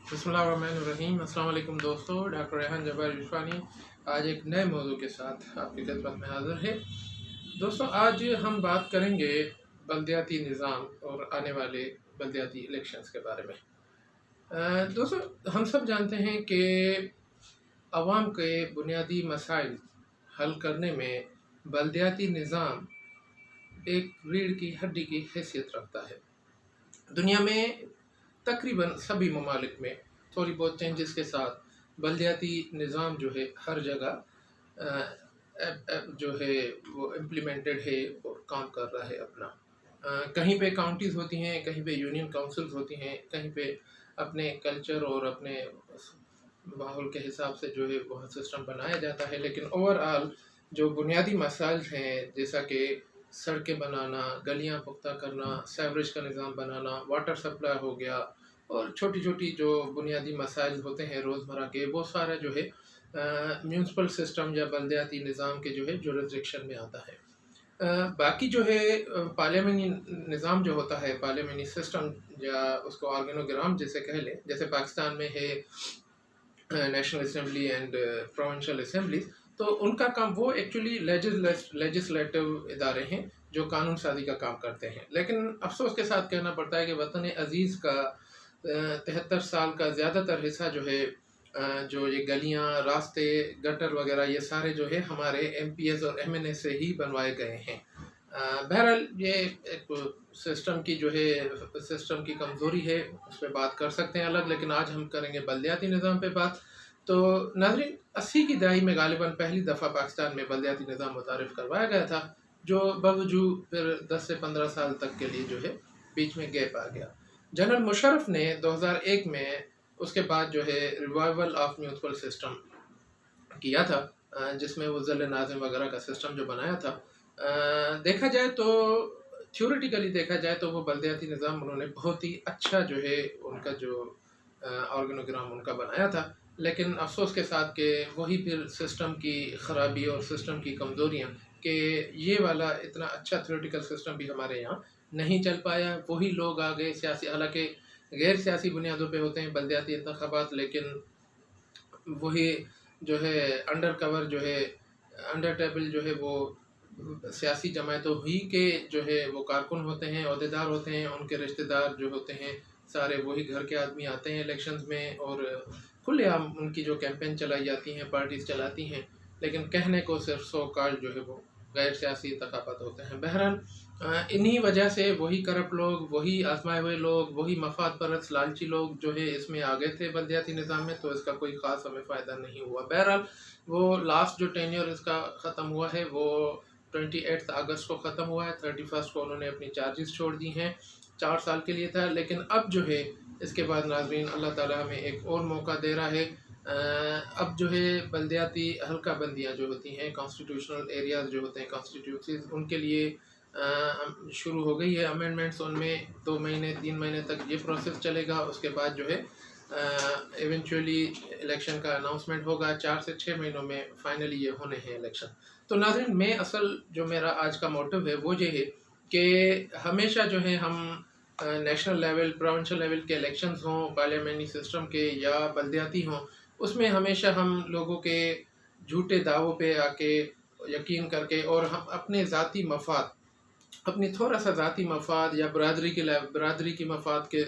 बिस्मिल्लाहिर्रहमानिर्रहीम। अस्सलाम वालेकुम दोस्तों, डॉक्टर रेहान जब्बार इरफानी आज एक नए मौजू के साथ आपकी खिदमत में हाज़िर है। दोस्तों, आज हम बात करेंगे बलदियाती निज़ाम और आने वाले बलदियाती इलेक्शंस के बारे में। दोस्तों, हम सब जानते हैं कि अवाम के बुनियादी मसाइल हल करने में बलदियाती निज़ाम एक रीढ़ की हड्डी की हैसियत रखता है। दुनिया में तकरीबन सभी ममालिक में थोड़ी बहुत चेंजेस के साथ बलदियाती निज़ाम जो है हर जगह जो है वो इम्प्लीमेंटेड है और काम कर रहा है अपना। कहीं पे काउंटीज़ होती हैं, कहीं पे यूनियन काउंसिल्स होती हैं, कहीं पे अपने कल्चर और अपने माहौल के हिसाब से जो है वह सिस्टम बनाया जाता है। लेकिन ओवरऑल जो बुनियादी मसाइल हैं, जैसा कि सड़कें बनाना, गलियां पुख्ता करना, सीवरेज का निज़ाम बनाना, वाटर सप्लाई हो गया और छोटी छोटी जो बुनियादी मसाइल होते हैं रोज़मर्रा के, वो सारा जो है म्यूनसिपल सिस्टम या बलदियाती निज़ाम के जो है जुरिसडिक्शन में आता है। बाकी जो है पार्लियामेंटी निज़ाम जो होता है, पार्लियामेंटी सिस्टम या उसको ऑर्गेनोग्राम जैसे कह लें, जैसे पाकिस्तान में है national assembly and provincial assemblies, तो उनका काम वो एक्चुअली लेजिस्लेटिव इदारे हैं जो कानून साजी का काम करते हैं। लेकिन अफसोस के साथ कहना पड़ता है कि वतन अजीज़ का 73 साल का ज़्यादातर हिस्सा जो है जो ये गलियां, रास्ते, गटर वगैरह, ये सारे जो है हमारे MPs और MNA से ही बनवाए गए हैं। बहरहाल ये एक सिस्टम की जो है सिस्टम की कमज़ोरी है, उस पर बात कर सकते हैं अलग, लेकिन आज हम करेंगे बलदियाती निज़ाम पे बात। तो नाज़रीन, 80 की दहाई में गालिबन पहली दफ़ा पाकिस्तान में बलदियाती निज़ाम मुतारिफ़ करवाया गया था, जो बावजूद फिर 10 से 15 साल तक के लिए जो है बीच में गैप आ गया। जनरल मुशर्रफ ने 2001 में उसके बाद जो है रिवाइवल ऑफ म्यूनसिपल सिस्टम किया था, जिसमें वो ज़िले नाज़िम वगैरह का सिस्टम जो बनाया था। देखा जाए तो थ्योरेटिकली देखा जाए तो वो बलदियाती निज़ाम उन्होंने बहुत ही अच्छा जो है उनका जो ऑर्गेनोग्राम उनका बनाया था। लेकिन अफसोस के साथ कि वही फिर सिस्टम की ख़राबी और सिस्टम की कमज़ोरियाँ कि ये वाला इतना अच्छा थ्योरेटिकल सिस्टम भी हमारे यहाँ नहीं चल पाया। वही लोग आ गए सियासी, हालांकि गैर सियासी बुनियादों पे होते हैं बलदियाती इंतखाबात, लेकिन वही जो है अंडर कवर जो है अंडर टेबल जो है वो सियासी जमायतों ही के जो है वो कारकुन होते हैं, अहदेदार होते हैं, उनके रिश्तेदार जो होते हैं सारे वही घर के आदमी आते हैं इलेक्शंस में और खुलेआम उनकी जो कैंपेन चलाई जाती हैं, पार्टीज चलाती हैं, लेकिन कहने को सिर्फ 100 कार्ड जो है वो गैर सियासी इंतखाबात होते हैं। बहरहाल इन्हीं वजह से वही करप्ट लोग, वही आजमाए हुए लोग, वही मफाद परस्त लालची लोग जो है इसमें आ गए थे बलदियाती निज़ाम में, तो इसका कोई ख़ास हमें फ़ायदा नहीं हुआ। बहरहाल वो लास्ट जो टेन्योर इसका ख़त्म हुआ है वो 28 अगस्त को ख़त्म हुआ है। 31 को उन्होंने अपनी चार्जेस छोड़ दी हैं, 4 साल के लिए था। लेकिन अब जो है इसके बाद नाज़रीन अल्लाह ताला हमें एक और मौका दे रहा है। अब जो है बलदियाती हल्का बंदियाँ जो होती हैं, कॉन्स्टिट्यूशनल एरियाज़ जो होते हैं, कॉन्स्टिट्यूंसीज, उनके लिए शुरू हो गई है अमेंडमेंट्स। उनमें 2 महीने 3 महीने तक ये प्रोसेस चलेगा। उसके बाद जो है इवेंचुअली इलेक्शन का अनाउंसमेंट होगा। 4 से 6 महीनों में फाइनली ये होने हैं इलेक्शन। तो नाज़रीन, मैं असल जो मेरा आज का मोटिव है वो ये है कि हमेशा जो है हम नेशनल लेवल, प्रोविंशियल लेवल के इलेक्शंस हों, पार्लियामेंट्री सिस्टम के या बलदियाती हों, उसमें हमेशा हम लोगों के झूठे दावों पे आके यकीन करके और हम अपने ज़ाती मफाद, अपनी थोड़ा सा ज़ाती मफाद या बरादरी की मफाद के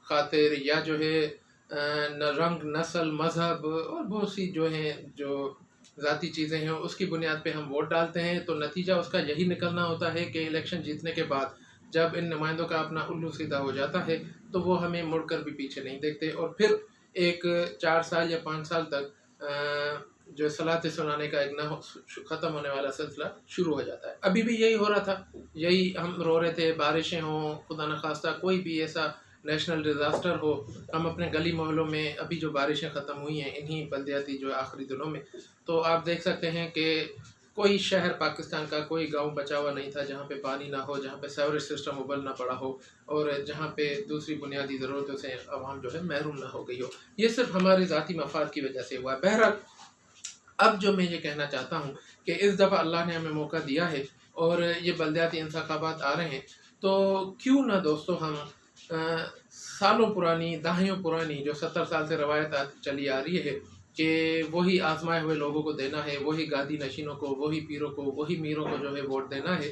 खातिर या जो है रंग, नस्ल, मज़हब और बहुत सी जो हैं जो ज़ाती चीज़ें हैं उसकी बुनियाद पे हम वोट डालते हैं। तो नतीजा उसका यही निकलना होता है कि इलेक्शन जीतने के बाद जब इन नुमाइंदों का अपना उल्लू सीधा हो जाता है तो वो हमें मुड़कर भी पीछे नहीं देखते और फिर एक 4 साल या 5 साल तक जो सलाते सुनाने का एक ना ख़त्म होने वाला सिलसिला शुरू हो जाता है। अभी भी यही हो रहा था, यही हम रो रहे थे, बारिशें हों, खुदा न खास्ता कोई भी ऐसा नेशनल डिज़ास्टर हो, हम अपने गली मोहल्लों में अभी जो बारिशें ख़त्म हुई हैं इन्हीं बलदियाती जो आखिरी दिनों में, तो आप देख सकते हैं कि कोई शहर पाकिस्तान का, कोई गांव बचा हुआ नहीं था जहां पे पानी ना हो, जहां पे सीवरेज सिस्टम उबलना पड़ा हो और जहां पे दूसरी बुनियादी ज़रूरतों से आवाम जो है महरूम ना हो गई हो। ये सिर्फ हमारे ज़ाती मफाद की वजह से हुआ है। बहरहाल अब जो मैं ये कहना चाहता हूँ कि इस दफ़ा अल्लाह ने हमें मौका दिया है और ये बलदियाती इंतखाबात आ रहे हैं, तो क्यों ना दोस्तों हम सालों पुरानी, दहाइयों पुरानी जो 70 साल से रवायत चली आ रही है कि वही आजमाए हुए लोगों को देना है, वही गादी नशीनों को, वही पीरों को, वही मीरों को जो है वोट देना है,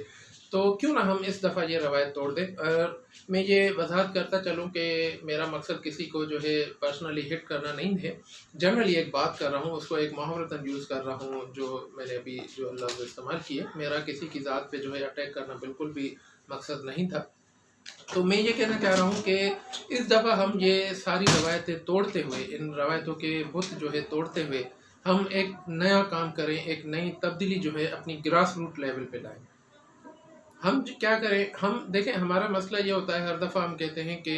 तो क्यों ना हम इस दफ़ा ये रवायत तोड़ दें। और मैं ये वजाहत करता चलूँ कि मेरा मकसद किसी को जो है पर्सनली हिट करना नहीं है, जनरली एक बात कर रहा हूँ, उसको एक मुहावरतन यूज़ कर रहा हूँ, जो मैंने अभी जो लफ्ज़ इस्तेमाल किए, मेरा किसी की ज़ात पे जो है अटैक करना बिल्कुल भी मकसद नहीं था। तो मैं ये कहना चाह रहा हूँ कि इस दफ़ा हम ये सारी रवायतें तोड़ते हुए, इन रवायतों के बुत जो है तोड़ते हुए, हम एक नया काम करें, एक नई तब्दीली जो है अपनी ग्रास रूट लेवल पे लाएं। हम क्या करें, हम देखें, हमारा मसला ये होता है, हर दफ़ा हम कहते हैं कि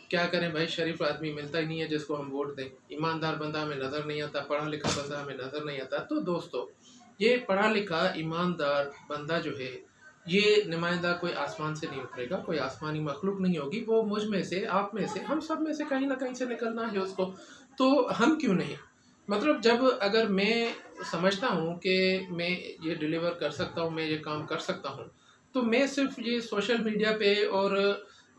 क्या करें भाई, शरीफ आदमी मिलता ही नहीं है जिसको हम वोट दें, ईमानदार बंदा हमें नज़र नहीं आता, पढ़ा लिखा बंदा हमें नज़र नहीं आता। तो दोस्तों, ये पढ़ा लिखा ईमानदार बंदा जो है, ये नुमाइंदा कोई आसमान से नहीं उतरेगा, कोई आसमानी मखलूक नहीं होगी, वो मुझ में से, आप में से, हम सब में से कहीं ना कहीं से निकलना है उसको। तो हम क्यों नहीं, मतलब जब अगर मैं समझता हूँ कि मैं ये डिलीवर कर सकता हूँ, मैं ये काम कर सकता हूँ, तो मैं सिर्फ ये सोशल मीडिया पे और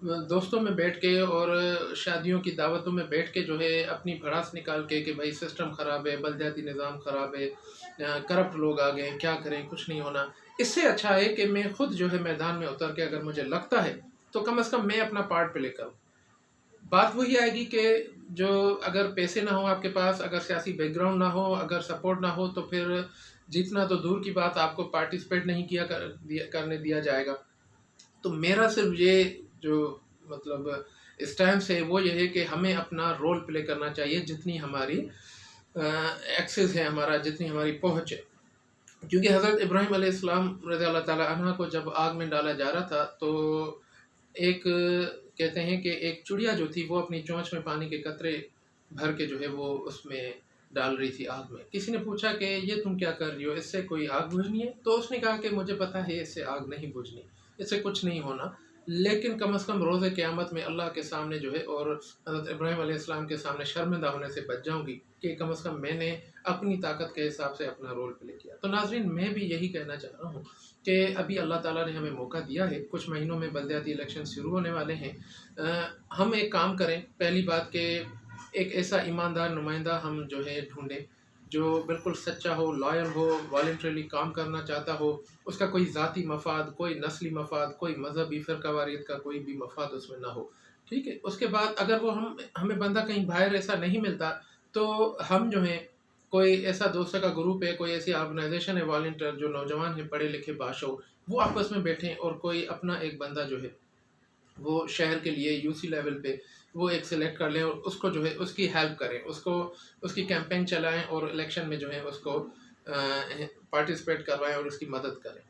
दोस्तों में बैठ के और शादियों की दावतों में बैठ के जो है अपनी भड़ास निकाल के भाई सिस्टम ख़राब है, बलदियाती निज़ाम ख़राब है, करप्ट लोग आ गए, क्या करें, कुछ नहीं होना, इससे अच्छा है कि मैं खुद जो है मैदान में उतर के, अगर मुझे लगता है तो कम से कम मैं अपना पार्ट प्ले करूँ। बात वही आएगी कि जो अगर पैसे ना हो आपके पास, अगर सियासी बैकग्राउंड ना हो, अगर सपोर्ट ना हो, तो फिर जीतना तो दूर की बात, आपको पार्टिसिपेट नहीं करने दिया जाएगा। तो मेरा सिर्फ ये जो मतलब स्टैंस है वो ये है कि हमें अपना रोल प्ले करना चाहिए, जितनी हमारी एक्सेस है, हमारा जितनी हमारी पहुँच है। क्योंकि हज़रत इब्राहीम अलैहिस्सलाम रज़ी अल्लाह ताला अन्हा को जब आग में डाला जा रहा था, तो एक कहते हैं कि एक चिड़िया जो थी वो अपनी चोंच में पानी के कतरे भर के जो है वो उसमें डाल रही थी आग में। किसी ने पूछा कि ये तुम क्या कर रही हो, इससे कोई आग बुझनी है? तो उसने कहा कि मुझे पता है इससे आग नहीं बुझनी, इससे कुछ नहीं होना, लेकिन कम से कम रोज़े क़यामत में अल्लाह के सामने जो है और हज़रत इब्राहीम अलैहिस्सलाम के सामने शर्मिंदा होने से बच जाऊँगी कि कम से कम मैंने अपनी ताकत के हिसाब से अपना रोल प्ले किया। तो नाज़रीन, मैं भी यही कहना चाह रहा हूँ कि अभी अल्लाह ताला ने हमें मौका दिया है, कुछ महीनों में बलदियाती इलेक्शन शुरू होने वाले हैं। हम एक काम करें, पहली बात कि एक ऐसा ईमानदार नुमाइंदा हम जो है ढूँढें, जो बिल्कुल सच्चा हो, लॉयल हो, वॉलंटरीली काम करना चाहता हो, उसका कोई ज़ाती मफाद, कोई नस्ली मफाद, कोई मज़हबी फ़िरक़ावारियत का कोई भी मफाद उसमें ना हो, ठीक है? उसके बाद अगर वो हमें बंदा कहीं बाहर ऐसा नहीं मिलता, तो हम जो हैं कोई ऐसा दोस्तों का ग्रुप है, कोई ऐसी ऑर्गेनाइजेशन है वॉलंटियर, जो नौजवान हैं, पढ़े लिखे बाशो, वो आपस में बैठें और कोई अपना एक बंदा जो है वो शहर के लिए यूसी लेवल पे वो एक सिलेक्ट कर लें और उसको जो है उसकी हेल्प करें, उसको उसकी कैंपेन चलाएं और इलेक्शन में जो है उसको पार्टिसिपेट करवाएं और उसकी मदद करें।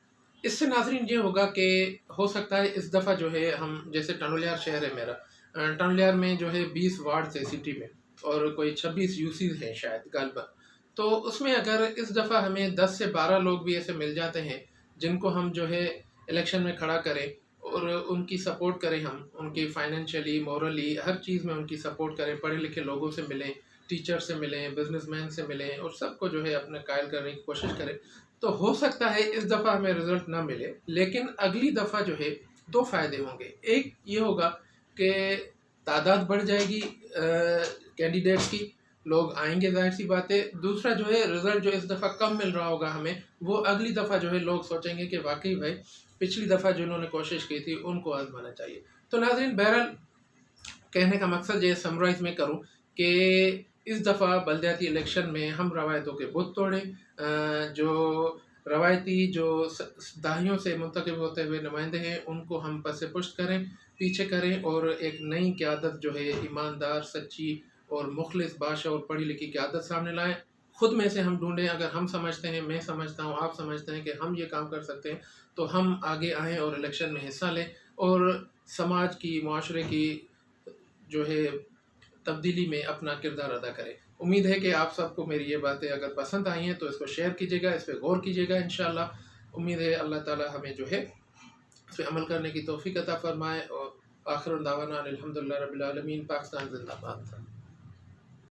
इससे नाज़रीन ये होगा कि हो सकता है इस दफ़ा जो है हम, जैसे टनोलियार शहर है मेरा, टनोलियार में जो है 20 वार्ड है सिटी में और कोई 26 यूसीज हैं शायद गालिबा। तो उसमें अगर इस दफ़ा हमें 10 से 12 लोग भी ऐसे मिल जाते हैं जिनको हम जो है इलेक्शन में खड़ा करें और उनकी सपोर्ट करें, हम उनकी फाइनेंशियली, मॉरली, हर चीज़ में उनकी सपोर्ट करें, पढ़े लिखे लोगों से मिलें, टीचर से मिलें, बिजनेसमैन से मिलें और सबको जो है अपने कायल करने की कोशिश करें, तो हो सकता है इस दफ़ा हमें रिज़ल्ट ना मिले, लेकिन अगली दफ़ा जो है 2 फ़ायदे होंगे। एक ये होगा कि तादाद बढ़ जाएगी कैंडिडेट्स की, लोग आएंगे, जाहिर सी बात है। दूसरा जो है रिज़ल्ट जो इस दफ़ा कम मिल रहा होगा हमें, वो अगली दफ़ा जो है लोग सोचेंगे कि वाकई भाई पिछली दफ़ा जिन्होंने कोशिश की थी उनको आजमाना चाहिए। तो नाज़रीन, बहरहाल कहने का मकसद ये समराइज़ में करूँ कि इस दफ़ा बलदियाती इलेक्शन में हम रवायतों के बुत तोड़ें, जो रवायती जो दहाइयों से मुंतखब होते हुए नुमाइंदे हैं उनको हम पसे पुश्त करें, पीछे करें और एक नई क़यादत जो है ईमानदार, सच्ची और मुखलिस बादशाह और पढ़ी लिखी क़यादत सामने लाएँ। खुद में से हम ढूंढें, अगर हम समझते हैं, मैं समझता हूँ, आप समझते हैं कि हम ये काम कर सकते हैं, तो हम आगे आएँ और इलेक्शन में हिस्सा लें और समाज की, माशरे की जो है तब्दीली में अपना किरदार अदा करें। उम्मीद है कि आप सबको मेरी ये बातें अगर पसंद आई हैं तो इसको शेयर कीजिएगा, इस पर गौर कीजिएगा इंशाअल्लाह। उम्मीद है अल्लाह ताला हमें जो है इस पर अमल करने की तौफीक अता फरमाए और आखिर दावाना अनिल हम्दुलिल्लाहि रब्बिल आलमीन। पाकिस्तान जिंदाबाद।